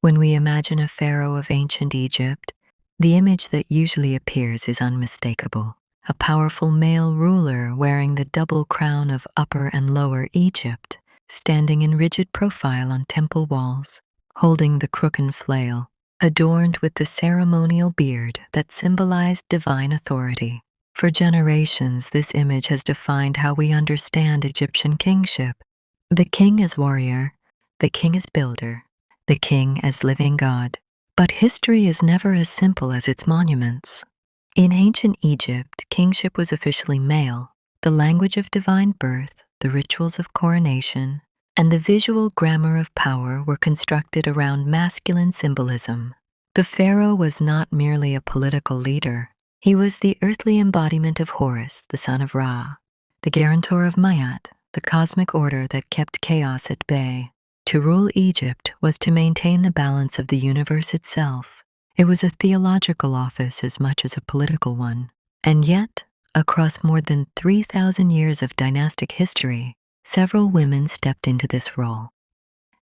When we imagine a pharaoh of ancient Egypt, the image that usually appears is unmistakable. A powerful male ruler wearing the double crown of Upper and Lower Egypt, standing in rigid profile on temple walls, holding the crooked flail, adorned with the ceremonial beard that symbolized divine authority. For generations, this image has defined how we understand Egyptian kingship. The king as warrior, the king as builder, the king as living God. But history is never as simple as its monuments. In ancient Egypt, kingship was officially male. The language of divine birth, the rituals of coronation, and the visual grammar of power were constructed around masculine symbolism. The pharaoh was not merely a political leader. He was the earthly embodiment of Horus, the son of Ra, the guarantor of Mayat, the cosmic order that kept chaos at bay. To rule Egypt was to maintain the balance of the universe itself. It was a theological office as much as a political one. And yet, across more than 3,000 years of dynastic history, several women stepped into this role.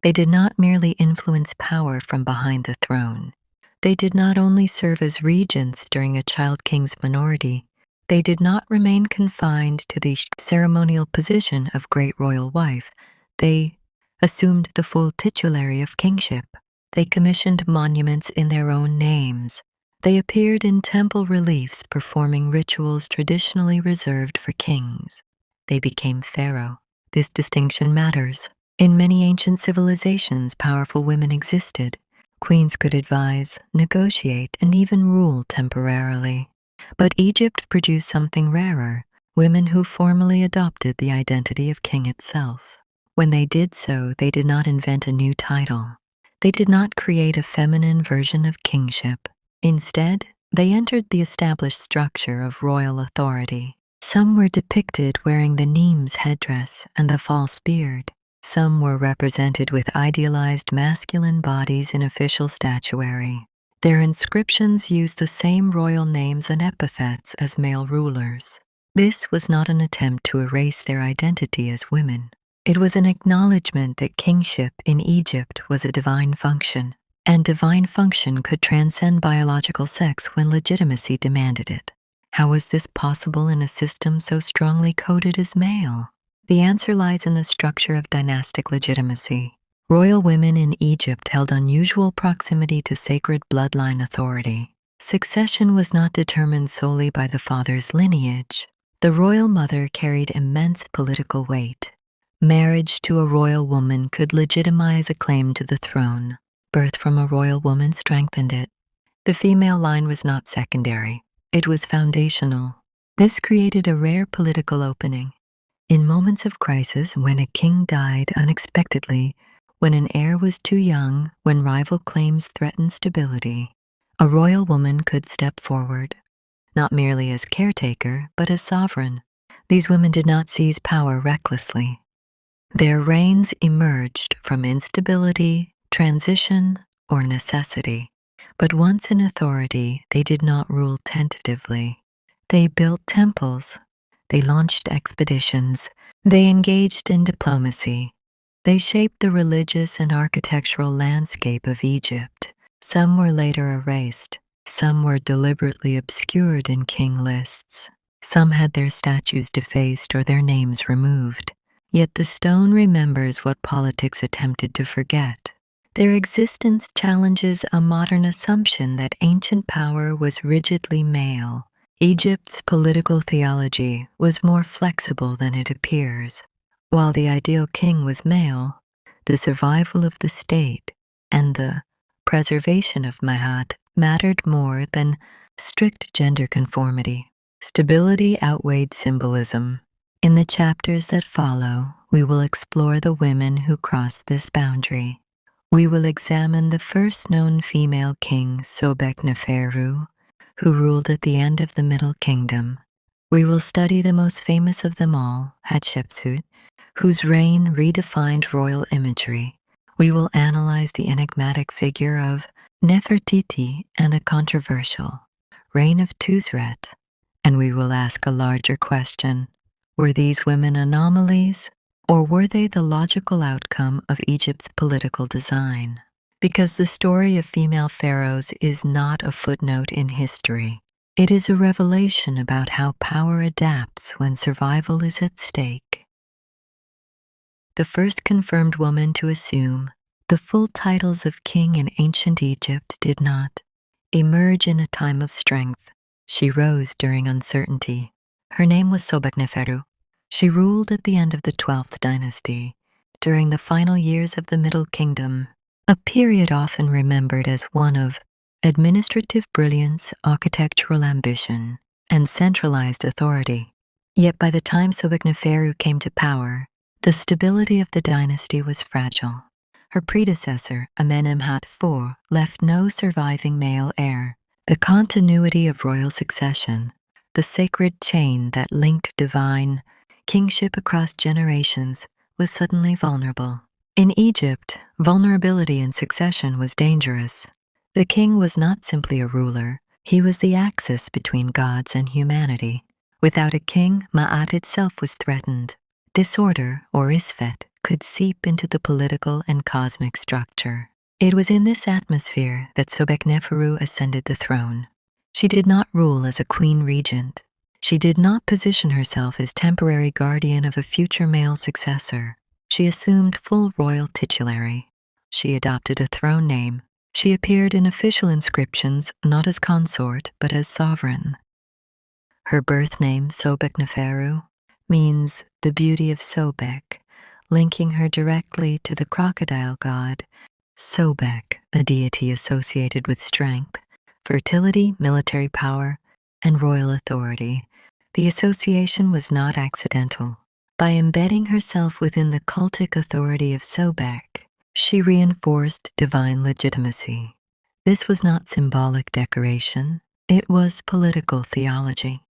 They did not merely influence power from behind the throne. They did not only serve as regents during a child king's minority. They did not remain confined to the ceremonial position of great royal wife. They assumed the full titulary of kingship. They commissioned monuments in their own names. They appeared in temple reliefs performing rituals traditionally reserved for kings. They became pharaoh. This distinction matters. In many ancient civilizations, powerful women existed. Queens could advise, negotiate, and even rule temporarily. But Egypt produced something rarer, women who formally adopted the identity of king itself. When they did so, they did not invent a new title. They did not create a feminine version of kingship. Instead, they entered the established structure of royal authority. Some were depicted wearing the Nemes headdress and the false beard. Some were represented with idealized masculine bodies in official statuary. Their inscriptions used the same royal names and epithets as male rulers. This was not an attempt to erase their identity as women. It was an acknowledgement that kingship in Egypt was a divine function, and divine function could transcend biological sex when legitimacy demanded it. How was this possible in a system so strongly coded as male? The answer lies in the structure of dynastic legitimacy. Royal women in Egypt held unusual proximity to sacred bloodline authority. Succession was not determined solely by the father's lineage. The royal mother carried immense political weight. Marriage to a royal woman could legitimize a claim to the throne. Birth from a royal woman strengthened it. The female line was not secondary. It was foundational. This created a rare political opening. In moments of crisis, when a king died unexpectedly, when an heir was too young, when rival claims threatened stability, a royal woman could step forward, not merely as caretaker, but as sovereign. These women did not seize power recklessly. Their reigns emerged from instability, transition, or necessity. But once in authority, they did not rule tentatively. They built temples. They launched expeditions. They engaged in diplomacy. They shaped the religious and architectural landscape of Egypt. Some were later erased. Some were deliberately obscured in king lists. Some had their statues defaced or their names removed. Yet the stone remembers what politics attempted to forget. Their existence challenges a modern assumption that ancient power was rigidly male. Egypt's political theology was more flexible than it appears. While the ideal king was male, the survival of the state and the preservation of Mahat mattered more than strict gender conformity. Stability outweighed symbolism. In the chapters that follow, we will explore the women who crossed this boundary. We will examine the first known female king, Sobekneferu, who ruled at the end of the Middle Kingdom. We will study the most famous of them all, Hatshepsut, whose reign redefined royal imagery. We will analyze the enigmatic figure of Nefertiti and the controversial reign of Twosret, and we will ask a larger question. Were these women anomalies, or were they the logical outcome of Egypt's political design? Because the story of female pharaohs is not a footnote in history. It is a revelation about how power adapts when survival is at stake. The first confirmed woman to assume the full titles of king in ancient Egypt did not emerge in a time of strength. She rose during uncertainty. Her name was Sobekneferu. She ruled at the end of the 12th dynasty, during the final years of the Middle Kingdom, a period often remembered as one of administrative brilliance, architectural ambition, and centralized authority. Yet by the time Sobekneferu came to power, the stability of the dynasty was fragile. Her predecessor, Amenemhat IV, left no surviving male heir. The continuity of royal succession, the sacred chain that linked divine kingship across generations, was suddenly vulnerable. In Egypt, vulnerability in succession was dangerous. The king was not simply a ruler, he was the axis between gods and humanity. Without a king, Ma'at itself was threatened. Disorder, or isfet, could seep into the political and cosmic structure. It was in this atmosphere that Sobekneferu ascended the throne. She did not rule as a queen regent. She did not position herself as temporary guardian of a future male successor. She assumed full royal titulary. She adopted a throne name. She appeared in official inscriptions not as consort but as sovereign. Her birth name, Sobekneferu, means the beauty of Sobek, linking her directly to the crocodile god Sobek, a deity associated with strength, fertility, military power, and royal authority. The association was not accidental. By embedding herself within the cultic authority of Sobek, she reinforced divine legitimacy. This was not symbolic decoration, it was political theology.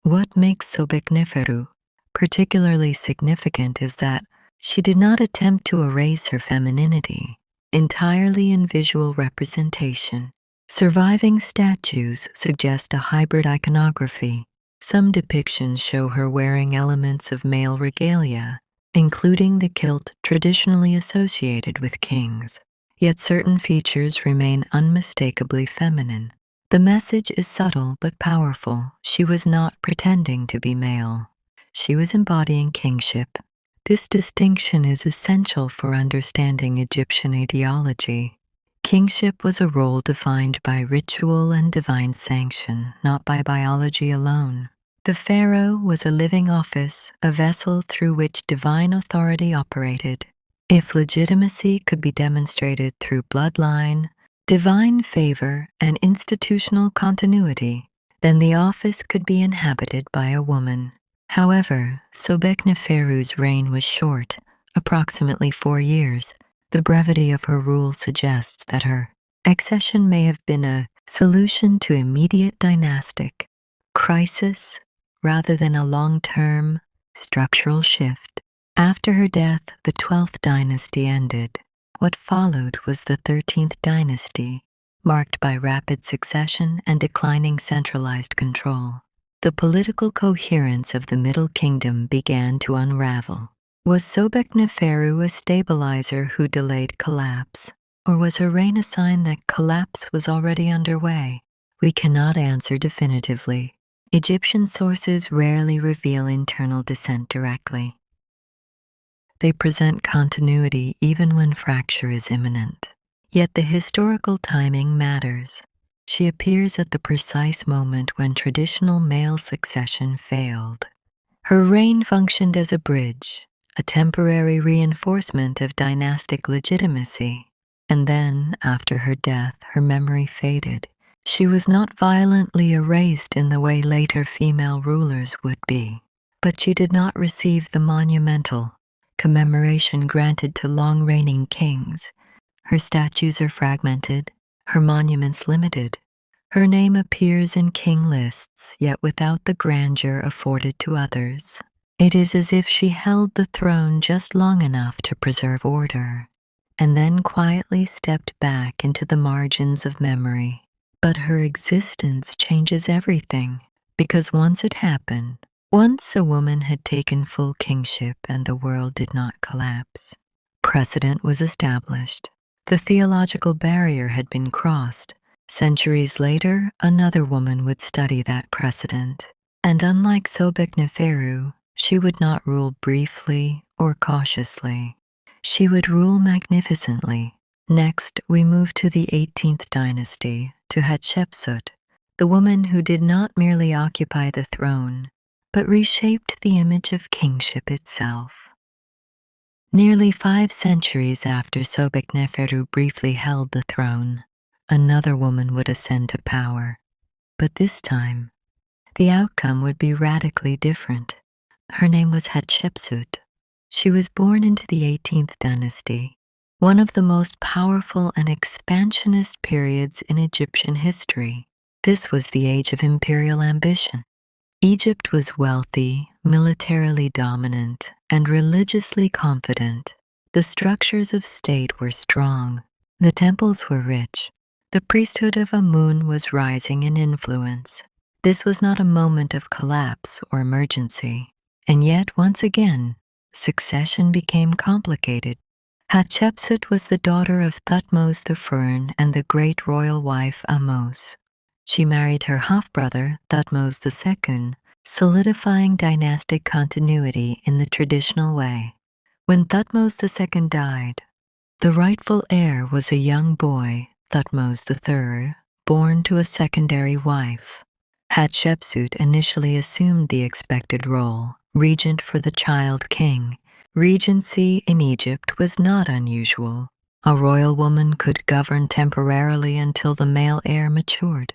What makes Sobekneferu particularly significant is that she did not attempt to erase her femininity, entirely in visual representation. Surviving statues suggest a hybrid iconography. Some depictions show her wearing elements of male regalia, including the kilt traditionally associated with kings. Yet certain features remain unmistakably feminine. The message is subtle but powerful. She was not pretending to be male. She was embodying kingship. This distinction is essential for understanding Egyptian ideology. Kingship was a role defined by ritual and divine sanction, not by biology alone. The pharaoh was a living office, a vessel through which divine authority operated. If legitimacy could be demonstrated through bloodline, divine favor, and institutional continuity, then the office could be inhabited by a woman. However, Sobekneferu's reign was short, approximately 4 years. The brevity of her rule suggests that her accession may have been a solution to immediate dynastic crisis rather than a long-term structural shift. After her death, the 12th dynasty ended. What followed was the 13th dynasty, marked by rapid succession and declining centralized control. The political coherence of the Middle Kingdom began to unravel. Was Sobekneferu a stabilizer who delayed collapse, or was her reign a sign that collapse was already underway? We cannot answer definitively. Egyptian sources rarely reveal internal dissent directly. They present continuity even when fracture is imminent. Yet the historical timing matters. She appears at the precise moment when traditional male succession failed. Her reign functioned as a bridge, a temporary reinforcement of dynastic legitimacy. And then, after her death, her memory faded. She was not violently erased in the way later female rulers would be, but she did not receive the monumental commemoration granted to long-reigning kings. Her statues are fragmented, her monuments limited. Her name appears in king lists, yet without the grandeur afforded to others. It is as if she held the throne just long enough to preserve order, and then quietly stepped back into the margins of memory. But her existence changes everything, because once it happened, once a woman had taken full kingship and the world did not collapse, precedent was established. The theological barrier had been crossed. Centuries later, another woman would study that precedent. And unlike Sobekneferu, she would not rule briefly or cautiously. She would rule magnificently. Next, we move to the 18th dynasty, to Hatshepsut, the woman who did not merely occupy the throne, but reshaped the image of kingship itself. Nearly 5 centuries after Sobekneferu briefly held the throne, another woman would ascend to power. But this time, the outcome would be radically different. Her name was Hatshepsut. She was born into the 18th dynasty, one of the most powerful and expansionist periods in Egyptian history. This was the age of imperial ambition. Egypt was wealthy, militarily dominant, and religiously confident. The structures of state were strong. The temples were rich. The priesthood of Amun was rising in influence. This was not a moment of collapse or emergency. And yet, once again, succession became complicated. Hatshepsut was the daughter of Thutmose I and the great royal wife Ahmose. She married her half-brother, Thutmose II, solidifying dynastic continuity in the traditional way. When Thutmose II died, the rightful heir was a young boy, Thutmose III, born to a secondary wife. Hatshepsut initially assumed the expected role, regent for the child king. Regency in Egypt was not unusual. A royal woman could govern temporarily until the male heir matured.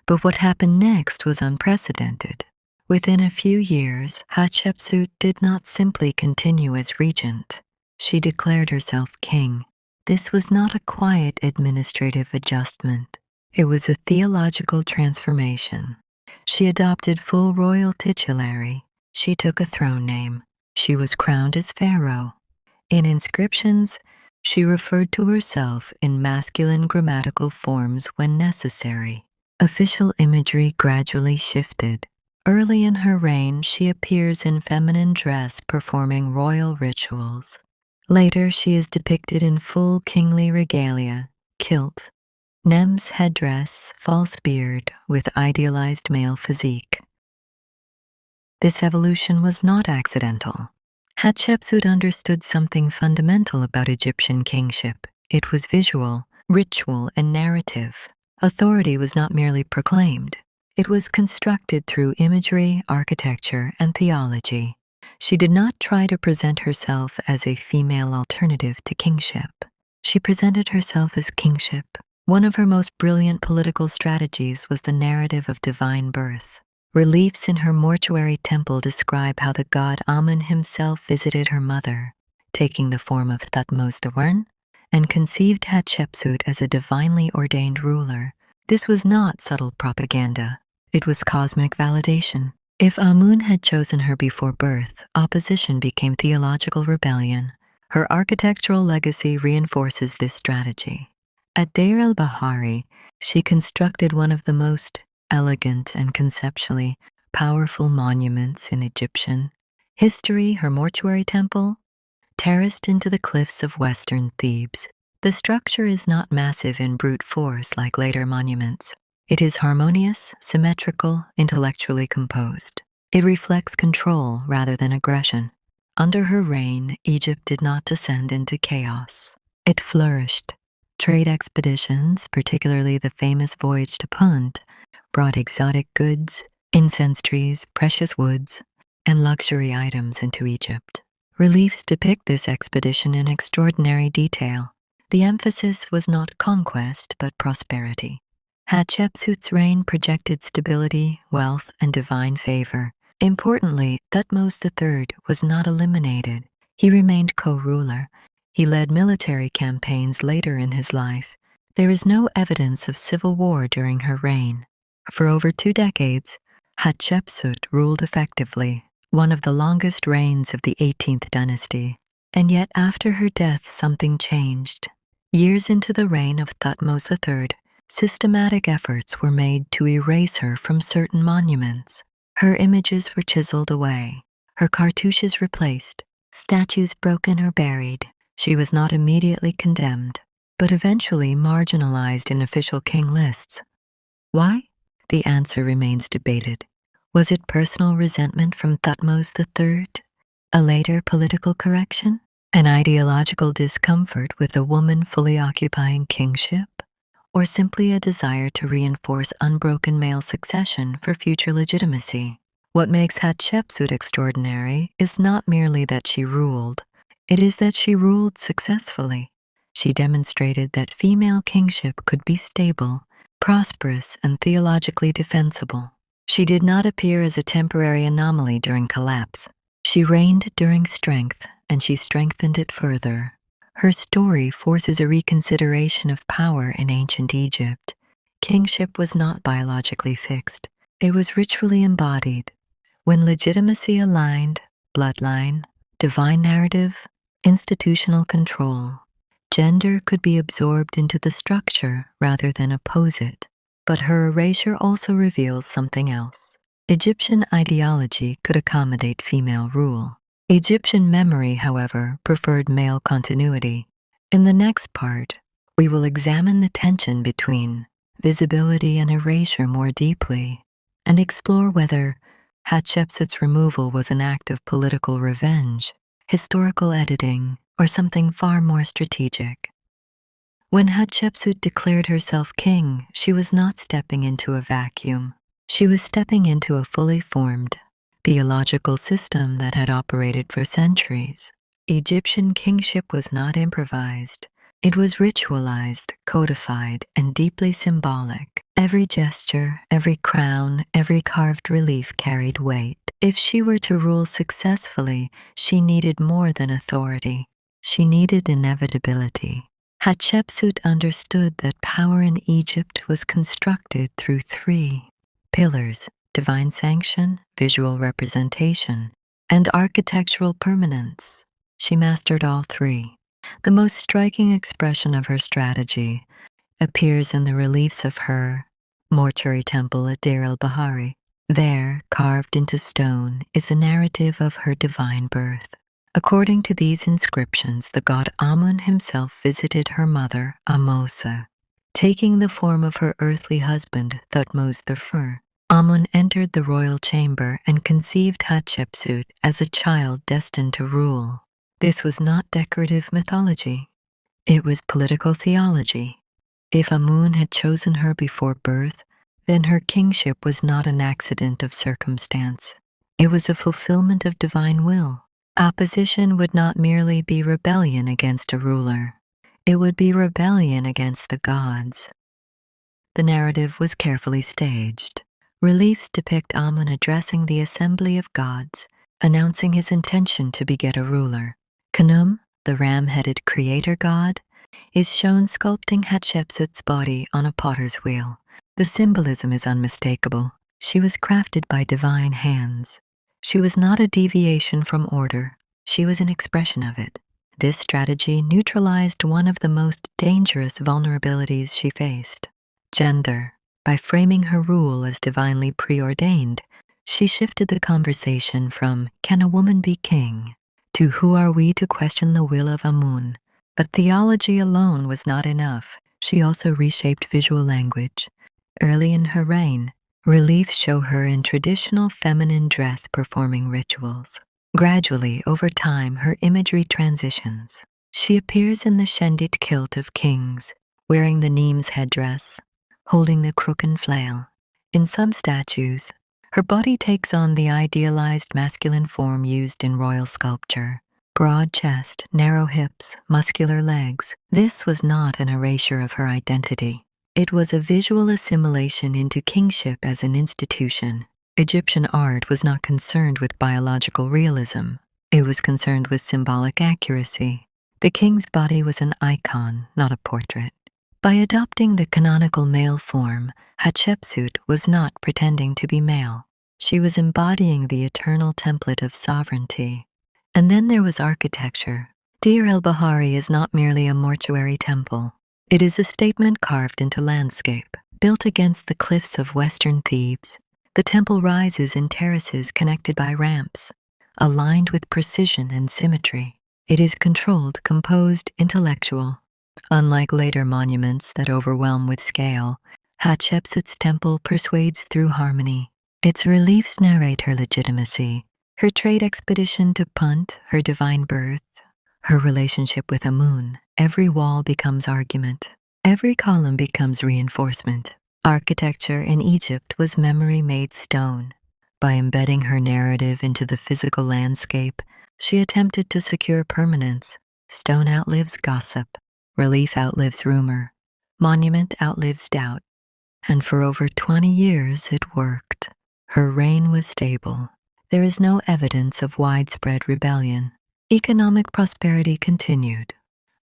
But what happened next was unprecedented. Within a few years, Hatshepsut did not simply continue as regent. She declared herself king. This was not a quiet administrative adjustment. It was a theological transformation. She adopted full royal titulary. She took a throne name. She was crowned as Pharaoh. In inscriptions, she referred to herself in masculine grammatical forms when necessary. Official imagery gradually shifted. Early in her reign, she appears in feminine dress performing royal rituals. Later, she is depicted in full kingly regalia, kilt, Nem's headdress, false beard, with idealized male physique. This evolution was not accidental. Hatshepsut understood something fundamental about Egyptian kingship. It was visual, ritual, and narrative. Authority was not merely proclaimed. It was constructed through imagery, architecture, and theology. She did not try to present herself as a female alternative to kingship. She presented herself as kingship. One of her most brilliant political strategies was the narrative of divine birth. Reliefs in her mortuary temple describe how the god Amun himself visited her mother, taking the form of Thutmose I, and conceived Hatshepsut as a divinely ordained ruler. This was not subtle propaganda. It was cosmic validation. If Amun had chosen her before birth, opposition became theological rebellion. Her architectural legacy reinforces this strategy. At Deir el-Bahari, she constructed one of the most elegant and conceptually powerful monuments in Egyptian history. Her mortuary temple, terraced into the cliffs of western Thebes. The structure is not massive in brute force like later monuments. It is harmonious, symmetrical, intellectually composed. It reflects control rather than aggression. Under her reign, Egypt did not descend into chaos. It flourished. Trade expeditions, particularly the famous voyage to Punt, brought exotic goods, incense trees, precious woods, and luxury items into Egypt. Reliefs depict this expedition in extraordinary detail. The emphasis was not conquest, but prosperity. Hatshepsut's reign projected stability, wealth, and divine favor. Importantly, Thutmose III was not eliminated. He remained co-ruler. He led military campaigns later in his life. There is no evidence of civil war during her reign. For over 2 decades, Hatshepsut ruled effectively, one of the longest reigns of the 18th dynasty. And yet after her death, something changed. Years into the reign of Thutmose III, systematic efforts were made to erase her from certain monuments. Her images were chiseled away, her cartouches replaced, statues broken or buried. She was not immediately condemned. but eventually marginalized in official king lists. Why? The answer remains debated. Was it personal resentment from Thutmose III? A later political correction? An ideological discomfort with a woman fully occupying kingship? Or simply a desire to reinforce unbroken male succession for future legitimacy? What makes Hatshepsut extraordinary is not merely that she ruled, it is that she ruled successfully. She demonstrated that female kingship could be stable, prosperous, and theologically defensible. She did not appear as a temporary anomaly during collapse. She reigned during strength, and she strengthened it further. Her story forces a reconsideration of power in ancient Egypt. Kingship was not biologically fixed. It was ritually embodied. When legitimacy aligned, bloodline, divine narrative, institutional control, gender could be absorbed into the structure rather than oppose it. But her erasure also reveals something else. Egyptian ideology could accommodate female rule. Egyptian memory, however, preferred male continuity. In the next part, we will examine the tension between visibility and erasure more deeply, and explore whether Hatshepsut's removal was an act of political revenge, historical editing, or something far more strategic. When Hatshepsut declared herself king, she was not stepping into a vacuum. She was stepping into a fully formed, theological system that had operated for centuries. Egyptian kingship was not improvised. It was ritualized, codified, and deeply symbolic. Every gesture, every crown, every carved relief carried weight. If she were to rule successfully, she needed more than authority. She needed inevitability. Hatshepsut understood that power in Egypt was constructed through three pillars: divine sanction, visual representation, and architectural permanence. She mastered all three. The most striking expression of her strategy appears in the reliefs of her mortuary temple at Deir el-Bahari. There, carved into stone, is a narrative of her divine birth. According to these inscriptions, the god Amun himself visited her mother, Amosa, taking the form of her earthly husband, Thutmose I. Amun entered the royal chamber and conceived Hatshepsut as a child destined to rule. This was not decorative mythology. It was political theology. If Amun had chosen her before birth, then her kingship was not an accident of circumstance. It was a fulfillment of divine will. Opposition would not merely be rebellion against a ruler. It would be rebellion against the gods. The narrative was carefully staged. Reliefs depict Amun addressing the assembly of gods, announcing his intention to beget a ruler. Khnum, the ram-headed creator god, is shown sculpting Hatshepsut's body on a potter's wheel. The symbolism is unmistakable. She was crafted by divine hands. She was not a deviation from order. She was an expression of it. This strategy neutralized one of the most dangerous vulnerabilities she faced: gender. By framing her rule as divinely preordained, she shifted the conversation from "can a woman be king?" to "who are we to question the will of Amun?" But theology alone was not enough. She also reshaped visual language. Early in her reign, reliefs show her in traditional feminine dress performing rituals. Gradually, over time, her imagery transitions. She appears in the shendit kilt of kings, wearing the Nemes headdress, holding the crook and flail. In some statues, her body takes on the idealized masculine form used in royal sculpture: broad chest, narrow hips, muscular legs. This was not an erasure of her identity. It was a visual assimilation into kingship as an institution. Egyptian art was not concerned with biological realism. It was concerned with symbolic accuracy. The king's body was an icon, not a portrait. By adopting the canonical male form, Hatshepsut was not pretending to be male. She was embodying the eternal template of sovereignty. And then there was architecture. Deir el-Bahari is not merely a mortuary temple. It is a statement carved into landscape. Built against the cliffs of western Thebes, the temple rises in terraces connected by ramps, aligned with precision and symmetry. It is controlled, composed, intellectual. Unlike later monuments that overwhelm with scale, Hatshepsut's temple persuades through harmony. Its reliefs narrate her legitimacy, her trade expedition to Punt, her divine birth, her relationship with Amun. Every wall becomes argument. Every column becomes reinforcement. Architecture in Egypt was memory made stone. By embedding her narrative into the physical landscape, she attempted to secure permanence. Stone outlives gossip. Relief outlives rumor. Monument outlives doubt. And for over 20 years it worked. Her reign was stable. There is no evidence of widespread rebellion. Economic prosperity continued.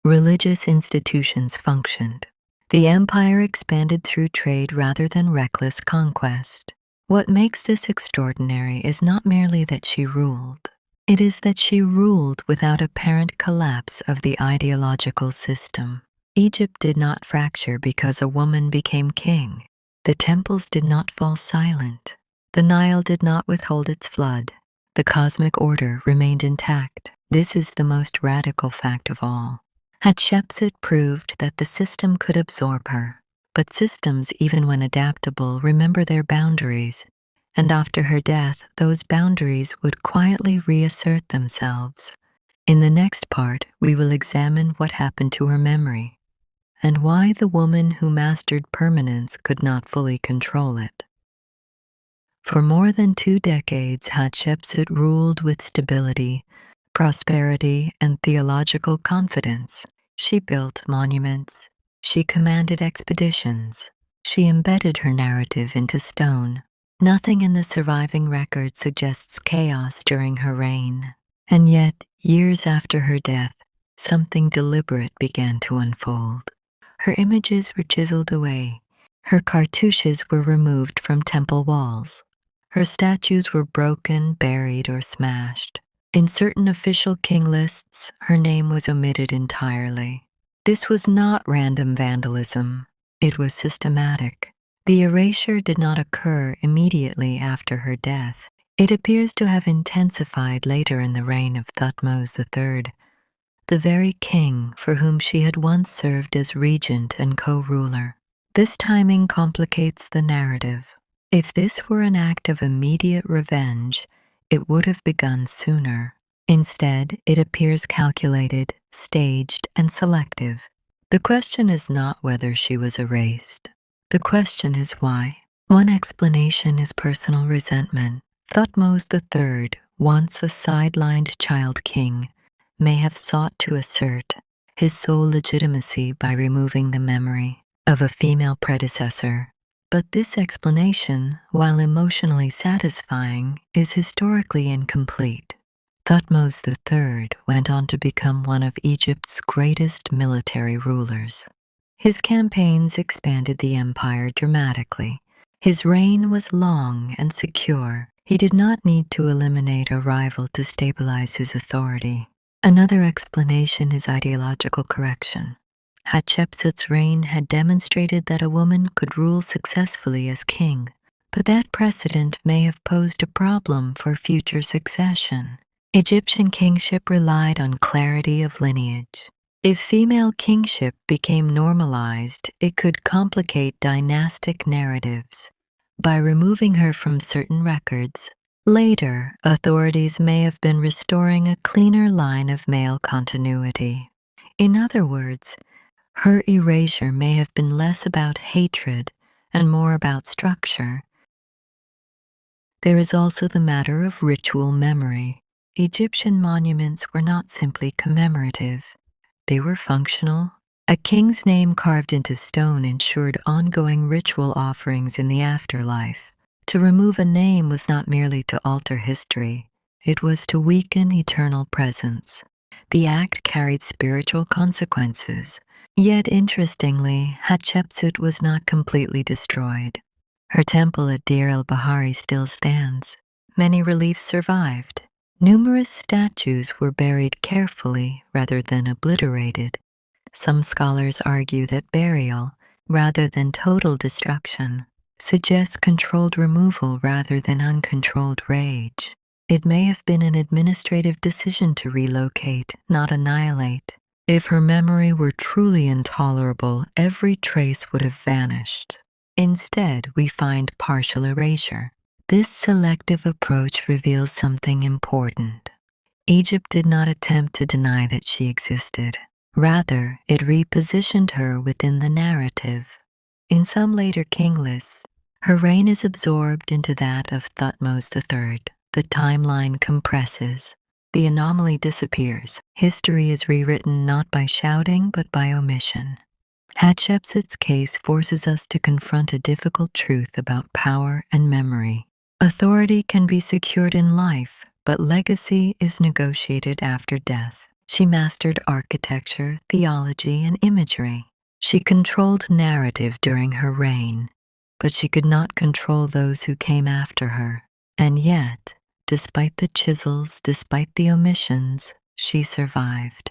Religious institutions functioned. The empire expanded through trade rather than reckless conquest. What makes this extraordinary is not merely that she ruled. It is that she ruled without apparent collapse of the ideological system. Egypt did not fracture because a woman became king. The temples did not fall silent. The Nile did not withhold its flood. The cosmic order remained intact. This is the most radical fact of all. Hatshepsut proved that the system could absorb her. But systems, even when adaptable, remember their boundaries. And after her death, those boundaries would quietly reassert themselves. In the next part, we will examine what happened to her memory and why the woman who mastered permanence could not fully control it. For more than 2 decades, Hatshepsut ruled with stability, prosperity, and theological confidence. She built monuments. She commanded expeditions. She embedded her narrative into stone. Nothing in the surviving record suggests chaos during her reign. And yet, years after her death, something deliberate began to unfold. Her images were chiseled away. Her cartouches were removed from temple walls. Her statues were broken, buried, or smashed. In certain official king lists, her name was omitted entirely. This was not random vandalism. It was systematic. The erasure did not occur immediately after her death. It appears to have intensified later in the reign of Thutmose III, the very king for whom she had once served as regent and co-ruler. This timing complicates the narrative. If this were an act of immediate revenge, it would have begun sooner. Instead, it appears calculated, staged, and selective. The question is not whether she was erased. The question is why. One explanation is personal resentment. Thutmose III, once a sidelined child king, may have sought to assert his sole legitimacy by removing the memory of a female predecessor. But this explanation, while emotionally satisfying, is historically incomplete. Thutmose III went on to become one of Egypt's greatest military rulers. His campaigns expanded the empire dramatically. His reign was long and secure. He did not need to eliminate a rival to stabilize his authority. Another explanation is ideological correction. Hatshepsut's reign had demonstrated that a woman could rule successfully as king, but that precedent may have posed a problem for future succession. Egyptian kingship relied on clarity of lineage. If female kingship became normalized, it could complicate dynastic narratives. By removing her from certain records, later authorities may have been restoring a cleaner line of male continuity. In other words, her erasure may have been less about hatred and more about structure. There is also the matter of ritual memory. Egyptian monuments were not simply commemorative. They were functional. A king's name carved into stone ensured ongoing ritual offerings in the afterlife. To remove a name was not merely to alter history, it was to weaken eternal presence. The act carried spiritual consequences. Yet, interestingly, Hatshepsut was not completely destroyed. Her temple at Deir el-Bahari still stands. Many reliefs survived. Numerous statues were buried carefully rather than obliterated. Some scholars argue that burial, rather than total destruction, suggests controlled removal rather than uncontrolled rage. It may have been an administrative decision to relocate, not annihilate. If her memory were truly intolerable, every trace would have vanished. Instead, we find partial erasure. This selective approach reveals something important. Egypt did not attempt to deny that she existed. Rather, it repositioned her within the narrative. In some later king lists, her reign is absorbed into that of Thutmose III. The timeline compresses. The anomaly disappears. History is rewritten not by shouting but by omission. Hatshepsut's case forces us to confront a difficult truth about power and memory. Authority can be secured in life, but legacy is negotiated after death. She mastered architecture, theology, and imagery. She controlled narrative during her reign, but she could not control those who came after her. And yet, despite the chisels, despite the omissions, she survived.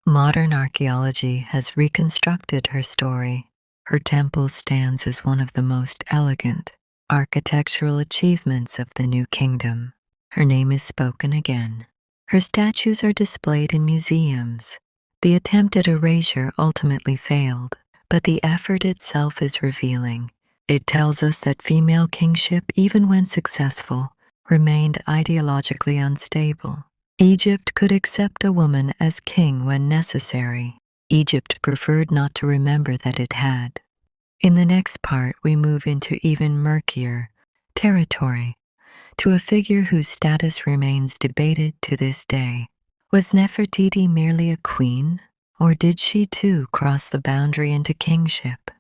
Modern archaeology has reconstructed her story. Her temple stands as one of the most elegant architectural achievements of the New Kingdom. Her name is spoken again. Her statues are displayed in museums. The attempt at erasure ultimately failed, but the effort itself is revealing. It tells us that female kingship, even when successful, remained ideologically unstable. Egypt could accept a woman as king when necessary. Egypt preferred not to remember that it had. In the next part, we move into even murkier territory, to a figure whose status remains debated to this day. Was Nefertiti merely a queen, or did she too cross the boundary into kingship?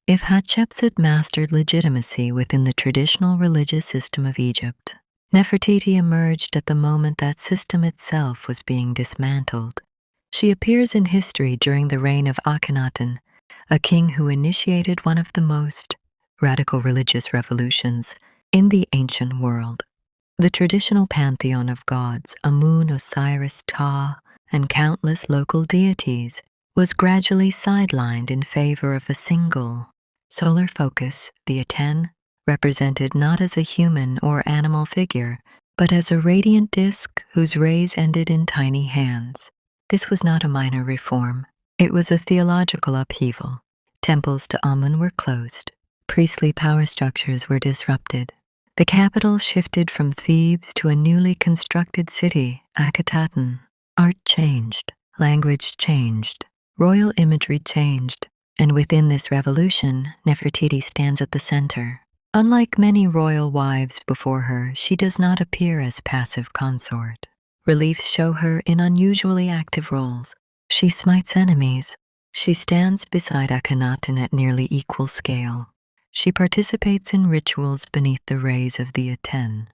If Hatshepsut mastered legitimacy within the traditional religious system of Egypt, Nefertiti emerged at the moment that system itself was being dismantled. She appears in history during the reign of Akhenaten, a king who initiated one of the most radical religious revolutions in the ancient world. The traditional pantheon of gods, Amun, Osiris, Ptah, and countless local deities, was gradually sidelined in favor of a single solar focus, the Aten, represented not as a human or animal figure, but as a radiant disk whose rays ended in tiny hands. This was not a minor reform. It was a theological upheaval. Temples to Amun were closed. Priestly power structures were disrupted. The capital shifted from Thebes to a newly constructed city, Akhetaten. Art changed, language changed, royal imagery changed, and within this revolution, Nefertiti stands at the center. Unlike many royal wives before her, she does not appear as passive consort. Reliefs show her in unusually active roles. She smites enemies. She stands beside Akhenaten at nearly equal scale. She participates in rituals beneath the rays of the Aten.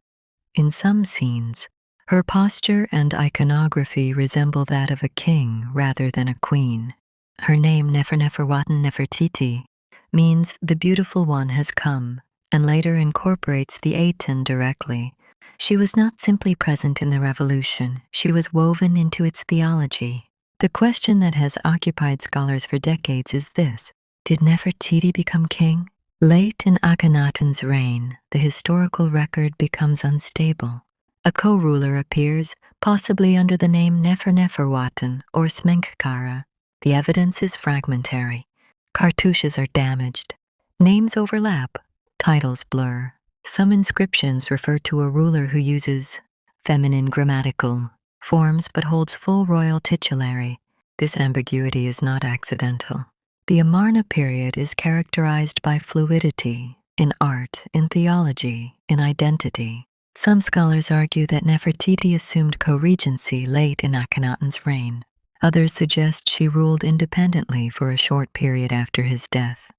In some scenes, her posture and iconography resemble that of a king rather than a queen. Her name, Nefertiti, means the beautiful one has come, and later incorporates the Aten directly. She was not simply present in the revolution, she was woven into its theology. The question that has occupied scholars for decades is this: did Nefertiti become king? Late in Akhenaten's reign, the historical record becomes unstable. A co-ruler appears, possibly under the name Nefertiti or Smenkhkare. The evidence is fragmentary. Cartouches are damaged. Names overlap. Titles blur. Some inscriptions refer to a ruler who uses feminine grammatical forms but holds full royal titulary. This ambiguity is not accidental. The Amarna period is characterized by fluidity in art, in theology, in identity. Some scholars argue that Nefertiti assumed co-regency late in Akhenaten's reign. Others suggest she ruled independently for a short period after his death.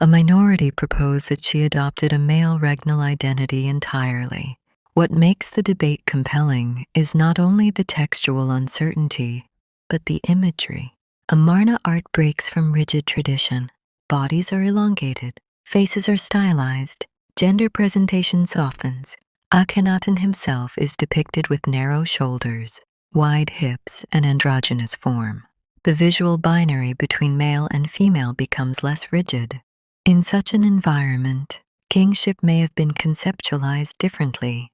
A minority propose that she adopted a male regnal identity entirely. What makes the debate compelling is not only the textual uncertainty, but the imagery. Amarna art breaks from rigid tradition. Bodies are elongated, faces are stylized, gender presentation softens. Akhenaten himself is depicted with narrow shoulders, wide hips, and androgynous form. The visual binary between male and female becomes less rigid. In such an environment, kingship may have been conceptualized differently.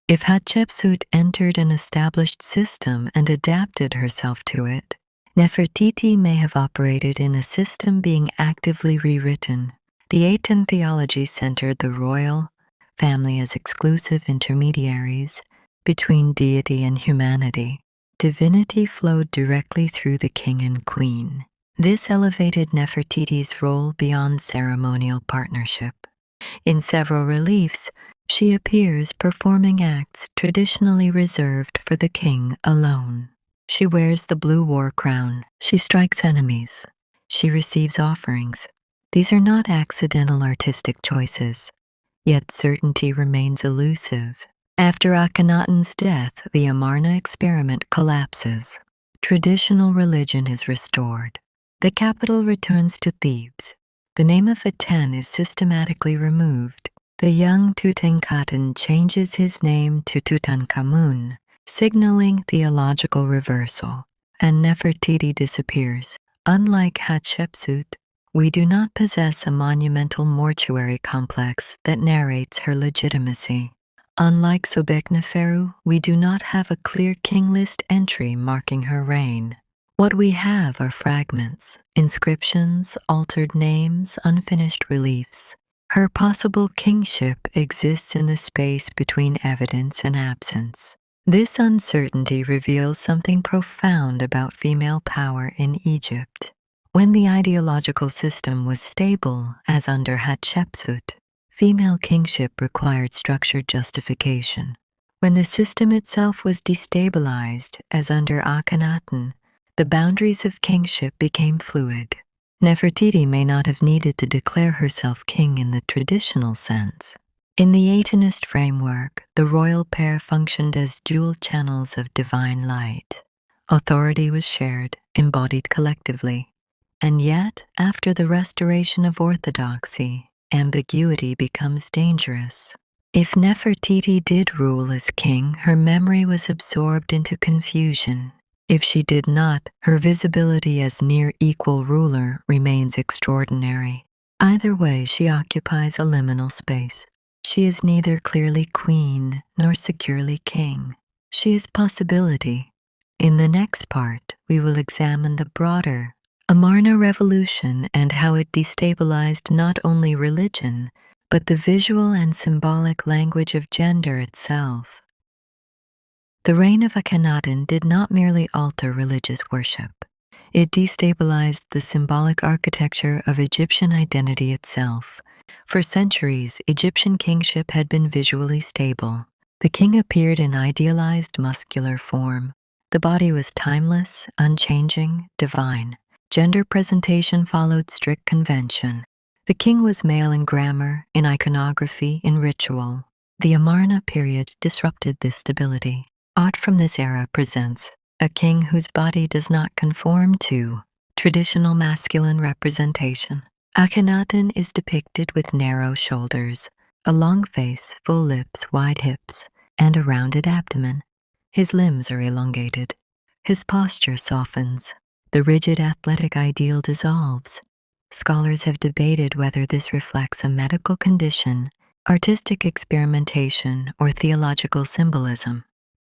If Hatshepsut entered an established system and adapted herself to it, Nefertiti may have operated in a system being actively rewritten. The Aten theology centered the royal family as exclusive intermediaries between deity and humanity. Divinity flowed directly through the king and queen. This elevated Nefertiti's role beyond ceremonial partnership. In several reliefs, she appears performing acts traditionally reserved for the king alone. She wears the blue war crown. She strikes enemies. She receives offerings. These are not accidental artistic choices, yet certainty remains elusive. After Akhenaten's death, the Amarna experiment collapses. Traditional religion is restored. The capital returns to Thebes. The name of Aten is systematically removed. The young Tutankhaten changes his name to Tutankhamun, signaling theological reversal, and Nefertiti disappears. Unlike Hatshepsut, we do not possess a monumental mortuary complex that narrates her legitimacy. Unlike Sobekneferu, we do not have a clear king list entry marking her reign. What we have are fragments, inscriptions, altered names, unfinished reliefs. Her possible kingship exists in the space between evidence and absence. This uncertainty reveals something profound about female power in Egypt. When the ideological system was stable, as under Hatshepsut, female kingship required structured justification. When the system itself was destabilized, as under Akhenaten, the boundaries of kingship became fluid. Nefertiti may not have needed to declare herself king in the traditional sense. In the Atenist framework, the royal pair functioned as dual channels of divine light. Authority was shared, embodied collectively. And yet, after the restoration of orthodoxy, ambiguity becomes dangerous. If Nefertiti did rule as king, her memory was absorbed into confusion. If she did not, her visibility as near equal ruler remains extraordinary. Either way, she occupies a liminal space. She is neither clearly queen nor securely king. She is possibility. In the next part, we will examine the broader Amarna revolution and how it destabilized not only religion, but the visual and symbolic language of gender itself. The reign of Akhenaten did not merely alter religious worship. It destabilized the symbolic architecture of Egyptian identity itself. For centuries, Egyptian kingship had been visually stable. The king appeared in idealized muscular form. The body was timeless, unchanging, divine. Gender presentation followed strict convention. The king was male in grammar, in iconography, in ritual. The Amarna period disrupted this stability. Art from this era presents a king whose body does not conform to traditional masculine representation. Akhenaten is depicted with narrow shoulders, a long face, full lips, wide hips, and a rounded abdomen. His limbs are elongated. His posture softens. The rigid athletic ideal dissolves. Scholars have debated whether this reflects a medical condition, artistic experimentation, or theological symbolism.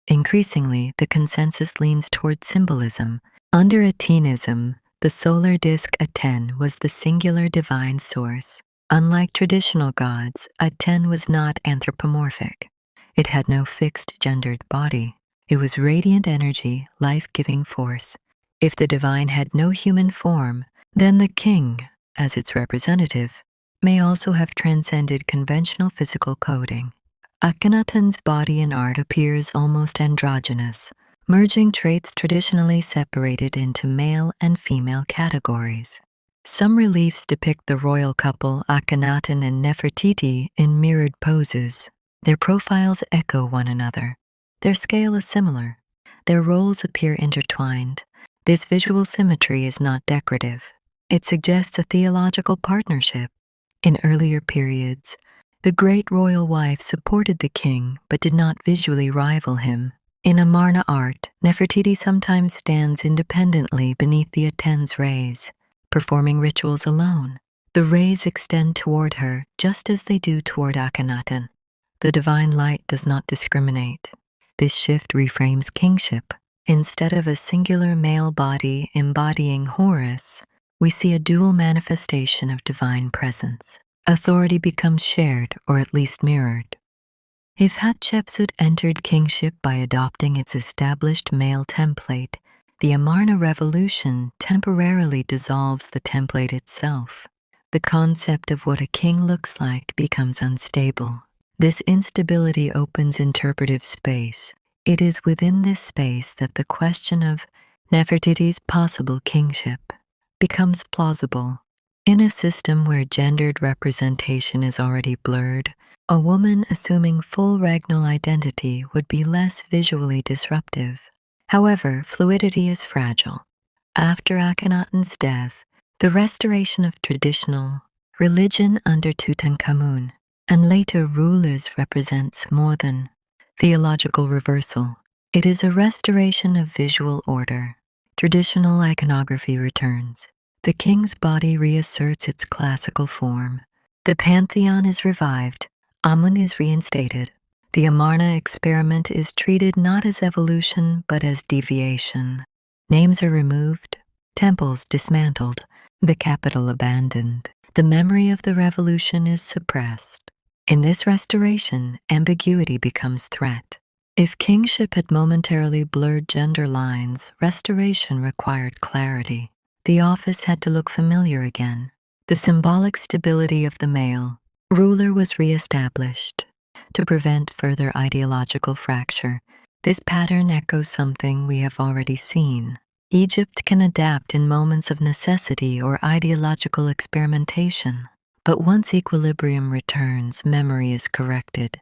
Increasingly, the consensus leans toward symbolism. Under Atenism, the solar disk Aten was the singular divine source. Unlike traditional gods, Aten was not anthropomorphic. It had no fixed gendered body. It was radiant energy, life-giving force. If the divine had no human form, then the king, as its representative, may also have transcended conventional physical coding. Akhenaten's body in art appears almost androgynous, merging traits traditionally separated into male and female categories. Some reliefs depict the royal couple Akhenaten and Nefertiti in mirrored poses. Their profiles echo one another. Their scale is similar. Their roles appear intertwined. This visual symmetry is not decorative. It suggests a theological partnership. In earlier periods, the great royal wife supported the king but did not visually rival him. In Amarna art, Nefertiti sometimes stands independently beneath the Aten's rays, performing rituals alone. The rays extend toward her just as they do toward Akhenaten. The divine light does not discriminate. This shift reframes kingship. Instead of a singular male body embodying Horus, we see a dual manifestation of divine presence. Authority becomes shared, or at least mirrored. If Hatshepsut entered kingship by adopting its established male template, the Amarna revolution temporarily dissolves the template itself. The concept of what a king looks like becomes unstable. This instability opens interpretive space. It is within this space that the question of Nefertiti's possible kingship becomes plausible. In a system where gendered representation is already blurred, a woman assuming full regnal identity would be less visually disruptive. However, fluidity is fragile. After Akhenaten's death, the restoration of traditional religion under Tutankhamun and later rulers represents more than theological reversal. It is a restoration of visual order. Traditional iconography returns. The king's body reasserts its classical form. The pantheon is revived. Amun is reinstated. The Amarna experiment is treated not as evolution but as deviation. Names are removed, temples dismantled, the capital abandoned. The memory of the revolution is suppressed. In this restoration, ambiguity becomes threat. If kingship had momentarily blurred gender lines, restoration required clarity. The office had to look familiar again. The symbolic stability of the male ruler was reestablished. To prevent further ideological fracture, this pattern echoes something we have already seen. Egypt can adapt in moments of necessity or ideological experimentation. But once equilibrium returns, memory is corrected.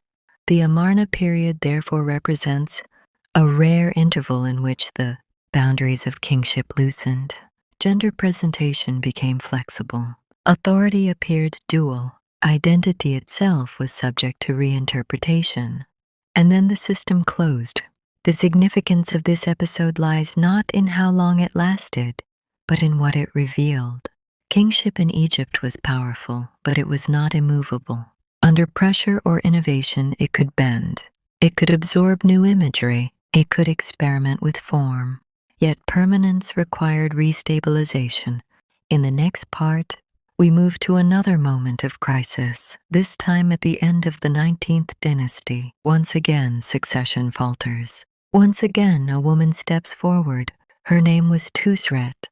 The Amarna period therefore represents a rare interval in which the boundaries of kingship loosened. Gender presentation became flexible. Authority appeared dual. Identity itself was subject to reinterpretation. And then the system closed. The significance of this episode lies not in how long it lasted, but in what it revealed. Kingship in Egypt was powerful, but it was not immovable. Under pressure or innovation, it could bend. It could absorb new imagery. It could experiment with form. Yet permanence required restabilization. In the next part, we move to another moment of crisis, this time at the end of the 19th dynasty. Once again, succession falters. Once again, a woman steps forward. Her name was Twosret.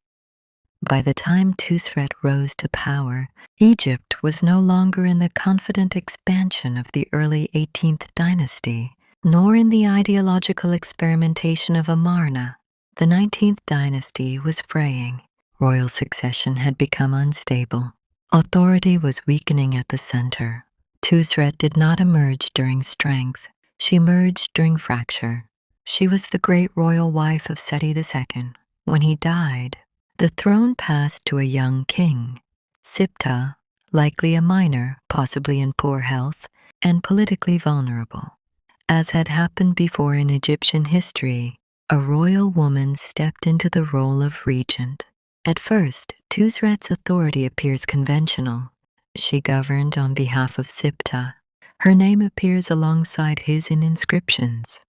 By the time Twosret rose to power, Egypt was no longer in the confident expansion of the early 18th dynasty, nor in the ideological experimentation of Amarna. The 19th dynasty was fraying. Royal succession had become unstable. Authority was weakening at the center. Twosret did not emerge during strength. She emerged during fracture. She was the great royal wife of Seti II. When he died, the throne passed to a young king, Siptah, likely a minor, possibly in poor health, and politically vulnerable. As had happened before in Egyptian history, a royal woman stepped into the role of regent. At first, Twosret's authority appears conventional. She governed on behalf of Siptah. Her name appears alongside his in inscriptions.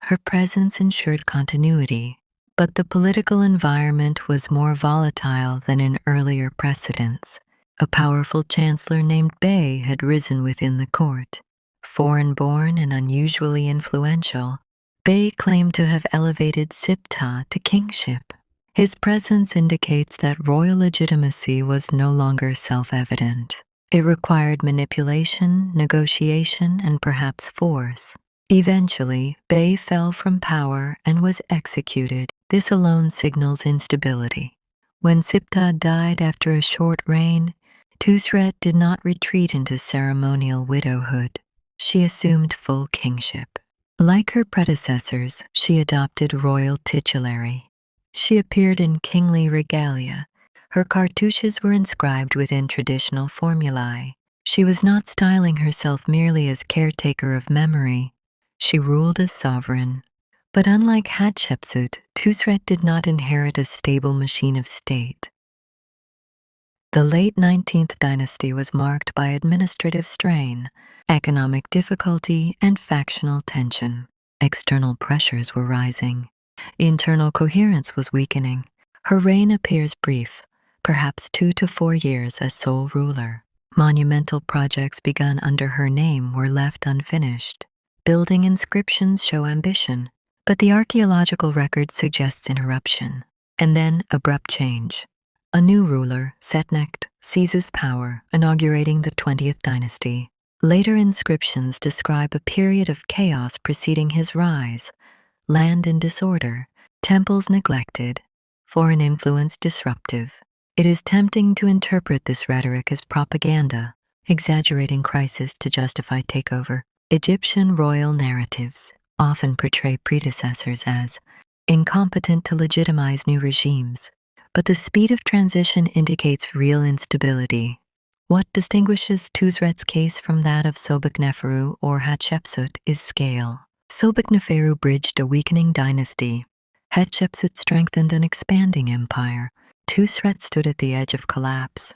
Her presence ensured continuity, but the political environment was more volatile than in earlier precedents. A powerful chancellor named Bey had risen within the court. Foreign-born and unusually influential, Bey claimed to have elevated Siptah to kingship. His presence indicates that royal legitimacy was no longer self-evident. It required manipulation, negotiation, and perhaps force. Eventually, Bey fell from power and was executed. This alone signals instability. When Siptah died after a short reign, Twosret did not retreat into ceremonial widowhood. She assumed full kingship. Like her predecessors, she adopted royal titulary. She appeared in kingly regalia. Her cartouches were inscribed within traditional formulae. She was not styling herself merely as caretaker of memory. She ruled as sovereign. But unlike Hatshepsut, Twosret did not inherit a stable machine of state. The late 19th dynasty was marked by administrative strain, economic difficulty, and factional tension. External pressures were rising. Internal coherence was weakening. Her reign appears brief, perhaps 2 to 4 years as sole ruler. Monumental projects begun under her name were left unfinished. Building inscriptions show ambition, but the archaeological record suggests interruption. And then abrupt change. A new ruler, Setnecht, seizes power, inaugurating the 20th dynasty. Later inscriptions describe a period of chaos preceding his rise: land in disorder, temples neglected, foreign influence disruptive. It is tempting to interpret this rhetoric as propaganda, exaggerating crisis to justify takeover. Egyptian royal narratives often portray predecessors as incompetent to legitimize new regimes, but the speed of transition indicates real instability. What distinguishes Twosret's case from that of Sobekneferu or Hatshepsut is scale. Sobekneferu bridged a weakening dynasty. Hatshepsut strengthened an expanding empire. Twosret stood at the edge of collapse.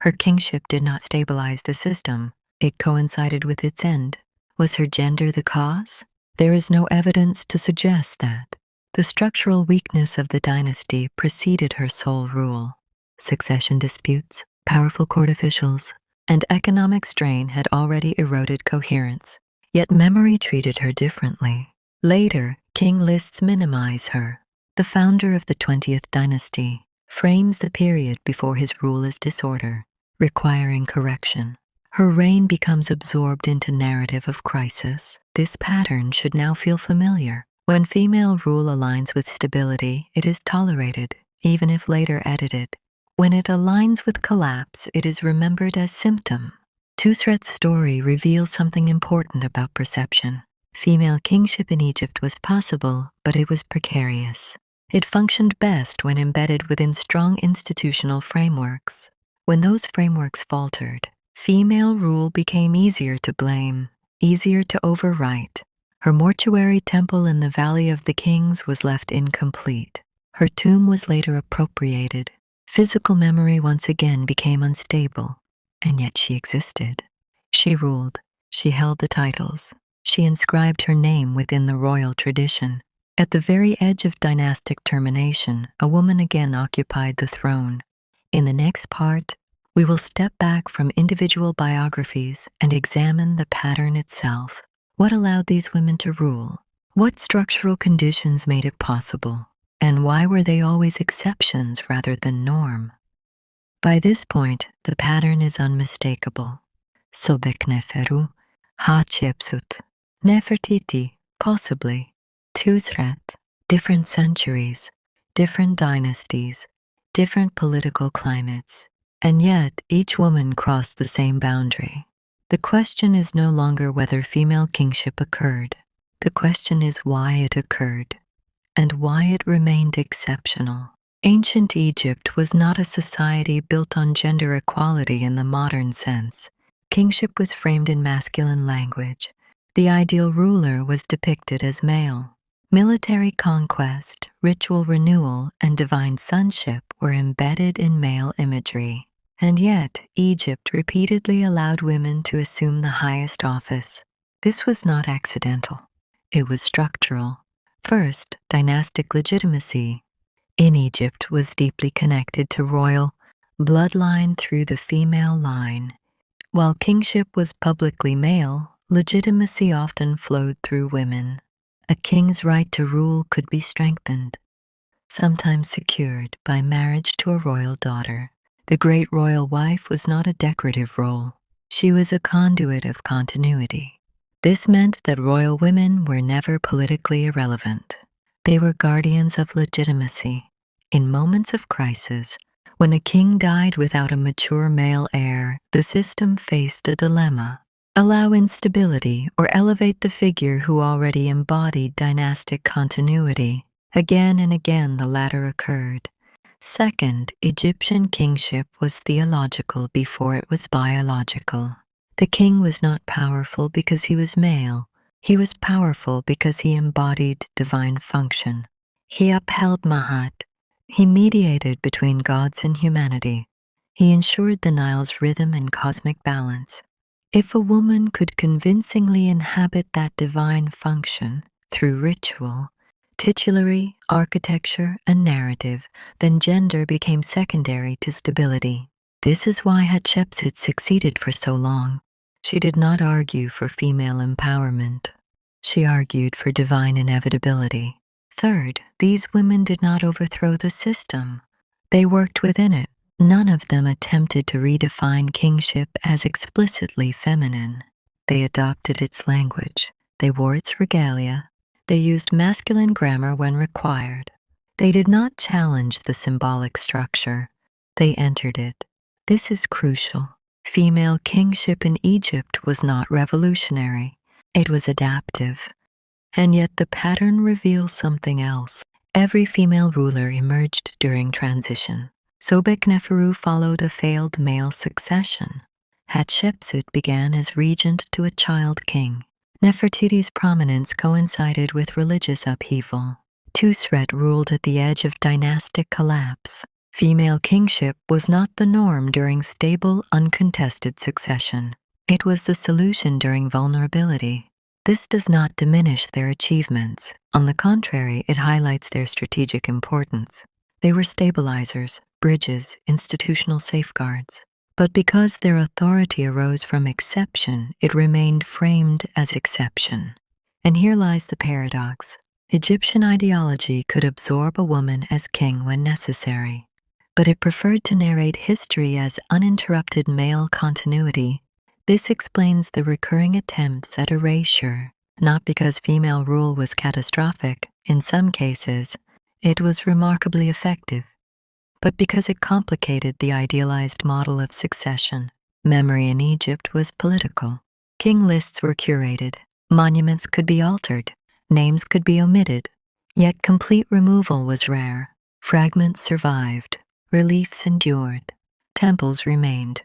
Her kingship did not stabilize the system. It coincided with its end. Was her gender the cause? There is no evidence to suggest that. The structural weakness of the dynasty preceded her sole rule. Succession disputes, powerful court officials, and economic strain had already eroded coherence. Yet memory treated her differently. Later, king lists minimize her. The founder of the 20th dynasty frames the period before his rule as disorder, requiring correction. Her reign becomes absorbed into narrative of crisis. This pattern should now feel familiar. When female rule aligns with stability, it is tolerated, even if later edited. When it aligns with collapse, it is remembered as symptom. Twosret's story reveals something important about perception. Female kingship in Egypt was possible, but it was precarious. It functioned best when embedded within strong institutional frameworks. When those frameworks faltered, female rule became easier to blame, easier to overwrite. Her mortuary temple in the Valley of the Kings was left incomplete. Her tomb was later appropriated. Physical memory once again became unstable, and yet she existed. She ruled. She held the titles. She inscribed her name within the royal tradition. At the very edge of dynastic termination, a woman again occupied the throne. In the next part, we will step back from individual biographies and examine the pattern itself. What allowed these women to rule? What structural conditions made it possible? And why were they always exceptions rather than norm? By this point, the pattern is unmistakable. Sobekneferu, Hatshepsut, Nefertiti, possibly. Twosret, different centuries, different dynasties, different political climates, and yet each woman crossed the same boundary. The question is no longer whether female kingship occurred. The question is why it occurred, and why it remained exceptional. Ancient Egypt was not a society built on gender equality in the modern sense. Kingship was framed in masculine language. The ideal ruler was depicted as male. Military conquest, ritual renewal, and divine sonship were embedded in male imagery. And yet, Egypt repeatedly allowed women to assume the highest office. This was not accidental. It was structural. First, dynastic legitimacy in Egypt was deeply connected to royal bloodline through the female line. While kingship was publicly male, legitimacy often flowed through women. A king's right to rule could be strengthened, sometimes secured by marriage to a royal daughter. The great royal wife was not a decorative role. She was a conduit of continuity. This meant that royal women were never politically irrelevant. They were guardians of legitimacy. In moments of crisis, when a king died without a mature male heir, the system faced a dilemma: allow instability or elevate the figure who already embodied dynastic continuity. Again and again the latter occurred. Second, Egyptian kingship was theological before it was biological. The king was not powerful because he was male. He was powerful because he embodied divine function. He upheld Mahat. He mediated between gods and humanity. He ensured the Nile's rhythm and cosmic balance. If a woman could convincingly inhabit that divine function through ritual, titulary, architecture, and narrative, then gender became secondary to stability. This is why Hatshepsut succeeded for so long. She did not argue for female empowerment. She argued for divine inevitability. Third, these women did not overthrow the system. They worked within it. None of them attempted to redefine kingship as explicitly feminine. They adopted its language. They wore its regalia. They used masculine grammar when required. They did not challenge the symbolic structure. They entered it. This is crucial. Female kingship in Egypt was not revolutionary. It was adaptive. And yet the pattern reveals something else. Every female ruler emerged during transition. Sobekneferu followed a failed male succession. Hatshepsut began as regent to a child king. Nefertiti's prominence coincided with religious upheaval. Twosret ruled at the edge of dynastic collapse. Female kingship was not the norm during stable, uncontested succession. It was the solution during vulnerability. This does not diminish their achievements. On the contrary, it highlights their strategic importance. They were stabilizers, bridges, institutional safeguards. But because their authority arose from exception, it remained framed as exception. And here lies the paradox. Egyptian ideology could absorb a woman as king when necessary, but it preferred to narrate history as uninterrupted male continuity. This explains the recurring attempts at erasure, not because female rule was catastrophic. In some cases, it was remarkably effective, but because it complicated the idealized model of succession. Memory in Egypt was political. King lists were curated, monuments could be altered, names could be omitted, yet complete removal was rare. Fragments survived, reliefs endured, temples remained.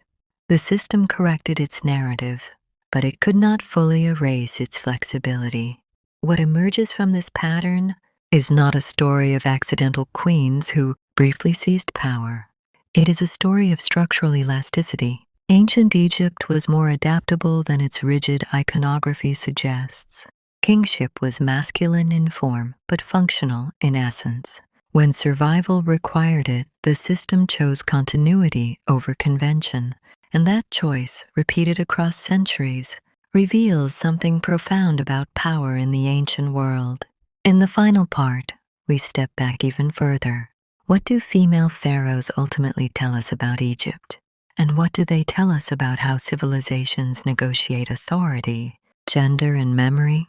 The system corrected its narrative, but it could not fully erase its flexibility. What emerges from this pattern is not a story of accidental queens who briefly seized power. It is a story of structural elasticity. Ancient Egypt was more adaptable than its rigid iconography suggests. Kingship was masculine in form, but functional in essence. When survival required it, the system chose continuity over convention, and that choice, repeated across centuries, reveals something profound about power in the ancient world. In the final part, we step back even further. What do female pharaohs ultimately tell us about Egypt? And what do they tell us about how civilizations negotiate authority, gender, and memory?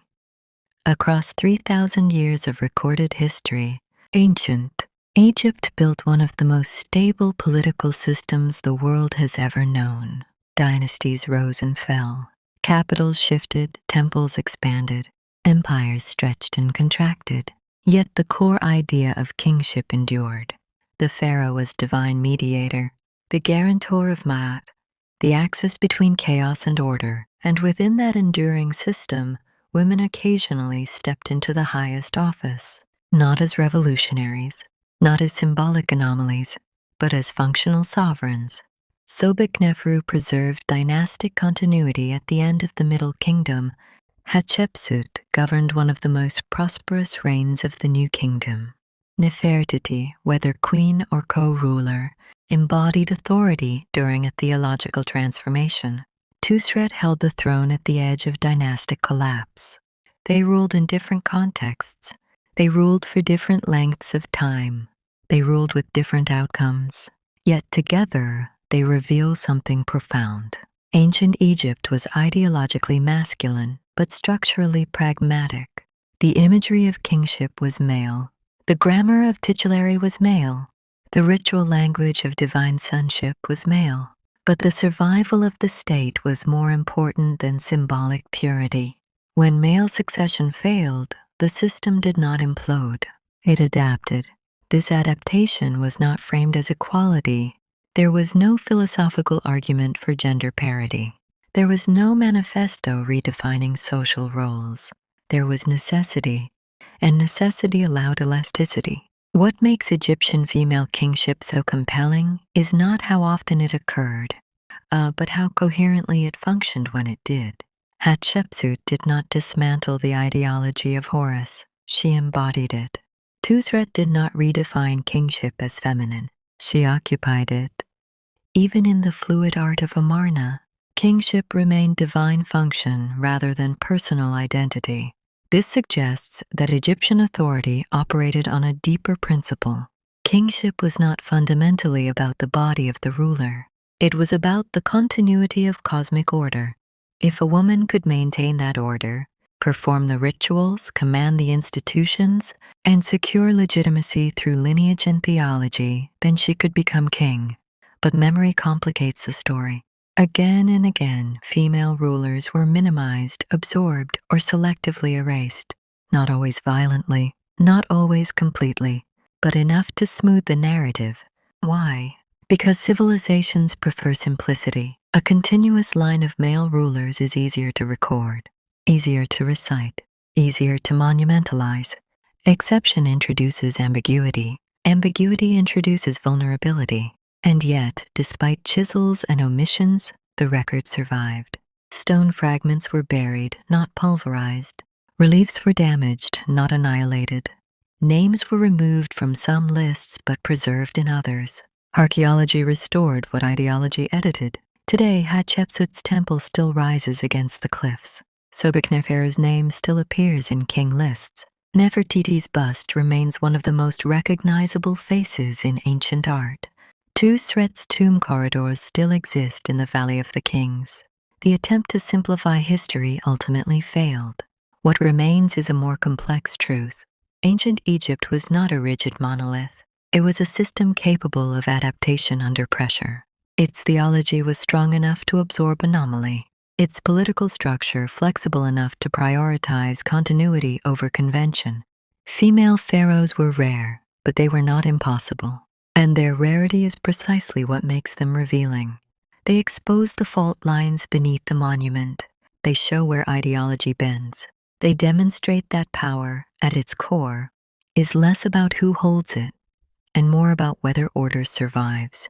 Across 3,000 years of recorded history, ancient Egypt built one of the most stable political systems the world has ever known. Dynasties rose and fell. Capitals shifted, temples expanded, empires stretched and contracted. Yet the core idea of kingship endured. The pharaoh was divine mediator, the guarantor of Ma'at, the axis between chaos and order. And within that enduring system, women occasionally stepped into the highest office, not as revolutionaries, not as symbolic anomalies, but as functional sovereigns. Sobekneferu preserved dynastic continuity at the end of the Middle Kingdom. Hatshepsut governed one of the most prosperous reigns of the New Kingdom. Nefertiti, whether queen or co-ruler, embodied authority during a theological transformation. Twosret held the throne at the edge of dynastic collapse. They ruled in different contexts. They ruled for different lengths of time. They ruled with different outcomes. Yet together, they reveal something profound. Ancient Egypt was ideologically masculine, but structurally pragmatic. The imagery of kingship was male. The grammar of titulary was male. The ritual language of divine sonship was male. But the survival of the state was more important than symbolic purity. When male succession failed, the system did not implode. It adapted. This adaptation was not framed as equality. There was no philosophical argument for gender parity. There was no manifesto redefining social roles. There was necessity, and necessity allowed elasticity. What makes Egyptian female kingship so compelling is not how often it occurred, but how coherently it functioned when it did. Hatshepsut did not dismantle the ideology of Horus, she embodied it. Twosret did not redefine kingship as feminine, she occupied it. Even in the fluid art of Amarna, kingship remained divine function rather than personal identity. This suggests that Egyptian authority operated on a deeper principle. Kingship was not fundamentally about the body of the ruler. It was about the continuity of cosmic order. If a woman could maintain that order, perform the rituals, command the institutions, and secure legitimacy through lineage and theology, then she could become king. But memory complicates the story. Again and again, female rulers were minimized, absorbed, or selectively erased. Not always violently, not always completely, but enough to smooth the narrative. Why? Because civilizations prefer simplicity. A continuous line of male rulers is easier to record, easier to recite, easier to monumentalize. Exception introduces ambiguity. Ambiguity introduces vulnerability. And yet, despite chisels and omissions, the record survived. Stone fragments were buried, not pulverized. Reliefs were damaged, not annihilated. Names were removed from some lists but preserved in others. Archaeology restored what ideology edited. Today, Hatshepsut's temple still rises against the cliffs. Sobekneferu's name still appears in king lists. Nefertiti's bust remains one of the most recognizable faces in ancient art. Twosret's tomb corridors still exist in the Valley of the Kings. The attempt to simplify history ultimately failed. What remains is a more complex truth. Ancient Egypt was not a rigid monolith. It was a system capable of adaptation under pressure. Its theology was strong enough to absorb anomaly. Its political structure flexible enough to prioritize continuity over convention. Female pharaohs were rare, but they were not impossible. And their rarity is precisely what makes them revealing. They expose the fault lines beneath the monument. They show where ideology bends. They demonstrate that power, at its core, is less about who holds it and more about whether order survives.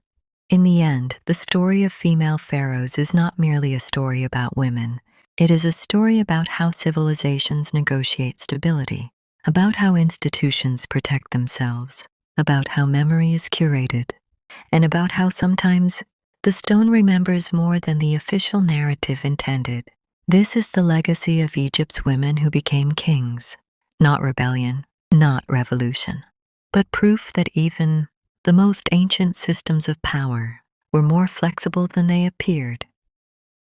In the end, the story of female pharaohs is not merely a story about women. It is a story about how civilizations negotiate stability, about how institutions protect themselves, about how memory is curated, and about how sometimes the stone remembers more than the official narrative intended. This is the legacy of Egypt's women who became kings. Not rebellion, not revolution, but proof that even the most ancient systems of power were more flexible than they appeared.